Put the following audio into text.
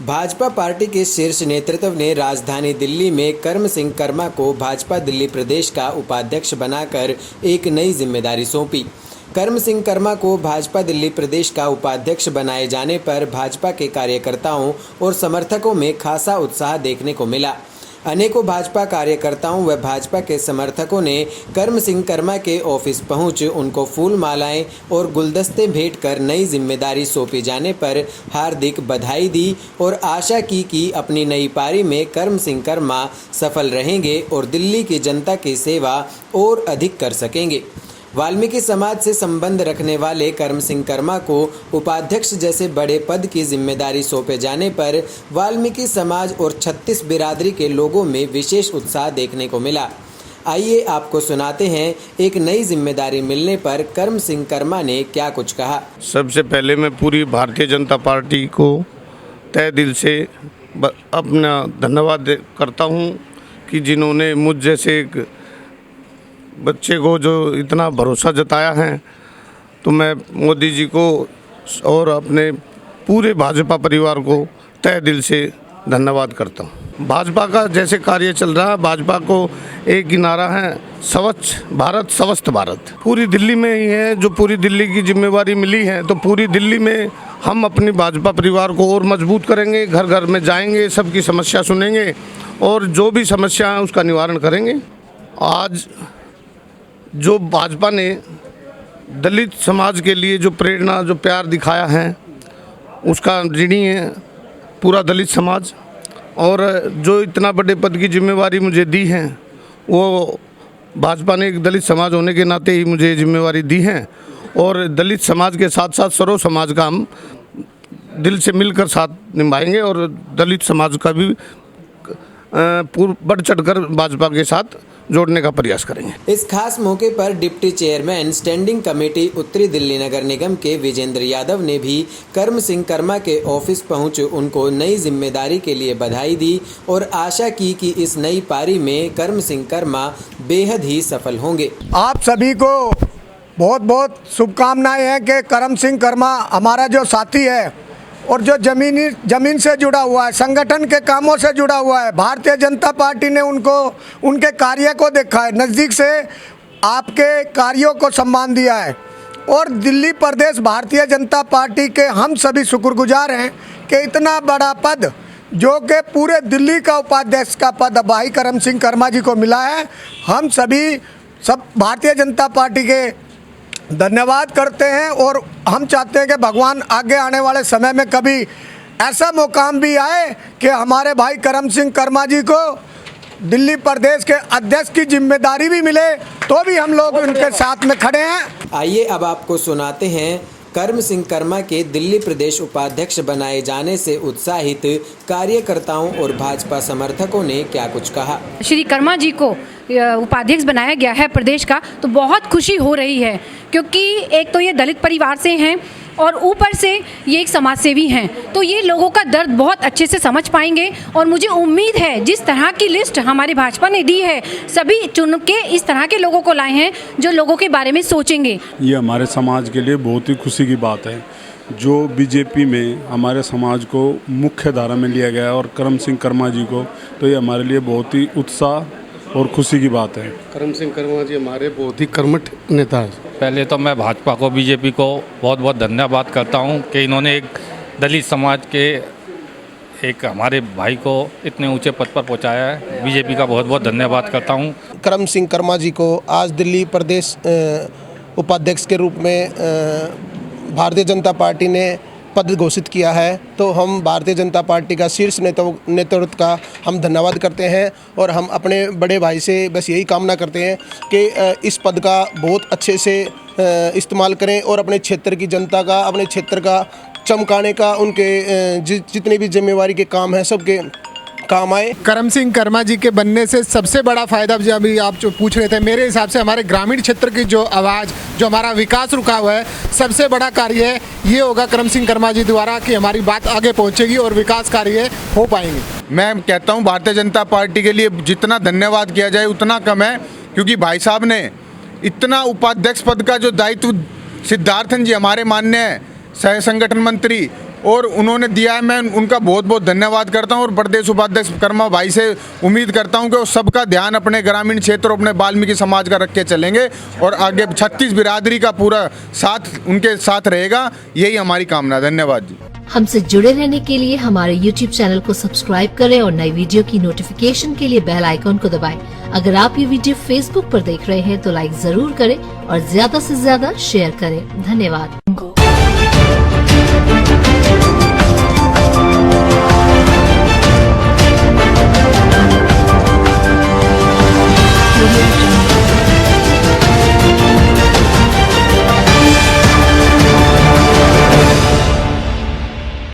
Bhajpa party के शीर्ष नेतृत्व ने राजधानी दिल्ली में कर्म सिंह कर्मा को भाजपा दिल्ली प्रदेश का उपाध्यक्ष बनाकर एक नई जिम्मेदारी सौंपी। कर्म सिंह कर्मा को भाजपा दिल्ली प्रदेश का उपाध्यक्ष बनाए जाने पर भाजपा के कार्यकर्ताओं और समर्थकों में खासा उत्साह देखने को मिला। अनेकों भाजपा कार्यकर्ताओं व भाजपा के समर्थकों ने कर्म सिंह कर्मा के ऑफिस पहुंच उनको फूल मालाएं और गुलदस्ते भेंट कर नई जिम्मेदारी सौंपी जाने पर हार्दिक बधाई दी और आशा की कि अपनी नई पारी में कर्म सिंह कर्मा सफल रहेंगे और दिल्ली की जनता की सेवा और अधिक कर सकेंगे। वाल्मीकि समाज से संबंध रखने वाले कर्म सिंह कर्मा को उपाध्यक्ष जैसे बड़े पद की जिम्मेदारी सौंपे जाने पर वाल्मीकि समाज और 36 बिरादरी के लोगों में विशेष उत्साह देखने को मिला। आइए आपको सुनाते हैं एक नई जिम्मेदारी मिलने पर कर्म सिंह कर्मा ने क्या कुछ कहा। सबसे पहले मैं पूरी भारतीय जनता पार्टी को तहे दिल से अपना धन्यवाद करता हूं कि जिन्होंने मुझ जैसे एक बच्चे को जो इतना भरोसा जताया है, तो मैं मोदी जी को और अपने पूरे भाजपा परिवार को तहे दिल से धन्यवाद करता हूँ। भाजपा का जैसे कार्य चल रहा है, भाजपा को एक ही नारा है, स्वच्छ भारत स्वस्थ भारत। पूरी दिल्ली में ही है, जो पूरी दिल्ली की जिम्मेवारी मिली है, तो पूरी दिल्ली में हम अपनी भाजपा परिवार को और मजबूत करेंगे। घर घर में जाएंगे, सबकी समस्या सुनेंगे और जो भी समस्या है उसका निवारण करेंगे। आज जो भाजपा ने दलित समाज के लिए जो प्रेरणा, जो प्यार दिखाया है, उसका ऋणी है पूरा दलित समाज। और जो इतना बड़े पद की जिम्मेवारी मुझे दी है, वो भाजपा ने एक दलित समाज होने के नाते ही मुझे जिम्मेवारी दी है। और दलित समाज के साथ साथ सर्व समाज का हम दिल से मिलकर साथ निभाएंगे और दलित समाज का भी बढ़ चढ़कर भाजपा के साथ जोड़ने का प्रयास करेंगे। इस खास मौके पर डिप्टी चेयरमैन स्टैंडिंग कमेटी उत्तरी दिल्ली नगर निगम के विजेंद्र यादव ने भी कर्म सिंह कर्मा के ऑफिस पहुंच उनको नई जिम्मेदारी के लिए बधाई दी और आशा की कि इस नई पारी में कर्म सिंह कर्मा बेहद ही सफल होंगे। आप सभी को बहुत बहुत शुभकामनाएं हैं कि कर्म सिंह कर्मा हमारा जो साथी है और जो ज़मीन से जुड़ा हुआ है, संगठन के कामों से जुड़ा हुआ है। भारतीय जनता पार्टी ने उनके कार्य को देखा है, नज़दीक से आपके कार्यों को सम्मान दिया है और दिल्ली प्रदेश भारतीय जनता पार्टी के हम सभी शुक्रगुजार हैं कि इतना बड़ा पद जो कि पूरे दिल्ली का उपाध्यक्ष का पद भाई कर्म सिंह कर्मा जी को मिला है। हम सभी सब भारतीय जनता पार्टी के धन्यवाद करते हैं और हम चाहते हैं कि भगवान आगे आने वाले समय में कभी ऐसा मुकाम भी आए कि हमारे भाई कर्म सिंह कर्मा जी को दिल्ली प्रदेश के अध्यक्ष की जिम्मेदारी भी मिले, तो भी हम लोग उनके साथ में खड़े हैं। आइए अब आपको सुनाते हैं कर्म सिंह कर्मा के दिल्ली प्रदेश उपाध्यक्ष बनाए जाने से उत्साहित कार्यकर्ताओं और भाजपा समर्थकों ने क्या कुछ कहा। श्री कर्मा जी को उपाध्यक्ष बनाया गया है प्रदेश का, तो बहुत खुशी हो रही है क्योंकि एक तो ये दलित परिवार से हैं और ऊपर से ये एक समाजसेवी हैं, तो ये लोगों का दर्द बहुत अच्छे से समझ पाएंगे। और मुझे उम्मीद है जिस तरह की लिस्ट हमारी भाजपा ने दी है, सभी चुन के इस तरह के लोगों को लाए हैं जो लोगों के बारे में सोचेंगे। ये हमारे समाज के लिए बहुत ही खुशी की बात है जो बीजेपी में हमारे समाज को मुख्य धारा में लिया गया है और कर्म सिंह कर्मा जी को, तो ये हमारे लिए बहुत ही उत्साह और खुशी की बात है। कर्म सिंह कर्मा जी हमारे बहुत ही कर्मठ नेता है। पहले तो मैं भाजपा को, बीजेपी को बहुत बहुत धन्यवाद करता हूं कि इन्होंने एक दलित समाज के एक हमारे भाई को इतने ऊंचे पद पर पहुंचाया है। बीजेपी का बहुत बहुत धन्यवाद करता हूं। कर्म सिंह कर्मा जी को आज दिल्ली प्रदेश उपाध्यक्ष के रूप में भारतीय जनता पार्टी ने पद घोषित किया है, तो हम भारतीय जनता पार्टी का शीर्ष नेतृत्व का हम धन्यवाद करते हैं और हम अपने बड़े भाई से बस यही कामना करते हैं कि इस पद का बहुत अच्छे से इस्तेमाल करें और अपने क्षेत्र की जनता का, अपने क्षेत्र का चमकाने का, उनके जितने भी जिम्मेवारी के काम हैं सबके काम आए। कर्म सिंह कर्मा जी के बनने से सबसे बड़ा फायदा, जब अभी आप जो पूछ रहे थे, मेरे हिसाब से हमारे ग्रामीण क्षेत्र की जो आवाज़, जो हमारा विकास रुका हुआ है, सबसे बड़ा कार्य है ये होगा कर्म सिंह कर्मा जी द्वारा कि हमारी बात आगे पहुंचेगी और विकास कार्य हो पाएंगे। मैं कहता हूं भारतीय जनता पार्टी के लिए जितना धन्यवाद किया जाए उतना कम है, क्योंकि भाई साहब ने इतना उपाध्यक्ष पद का जो दायित्व सिद्धार्थन जी हमारे माननीय सह संगठन मंत्री और उन्होंने दिया है। मैं उनका बहुत बहुत धन्यवाद करता हूं और प्रदेश उपाध्यक्ष कर्मा भाई से उम्मीद करता हूं कि वो सबका ध्यान अपने ग्रामीण क्षेत्र और अपने वाल्मीकि समाज का रख के चलेंगे और आगे 36 बिरादरी का पूरा साथ उनके साथ रहेगा, यही हमारी कामना। धन्यवाद जी। हमसे जुड़े रहने के लिए हमारे YouTube चैनल को सब्सक्राइब करें और नई वीडियो की नोटिफिकेशन के लिए बेल आइकॉन को दबाएं। अगर आप ये वीडियो Facebook पर देख रहे हैं तो लाइक जरूर करें और ज्यादा से ज्यादा शेयर करें। धन्यवाद।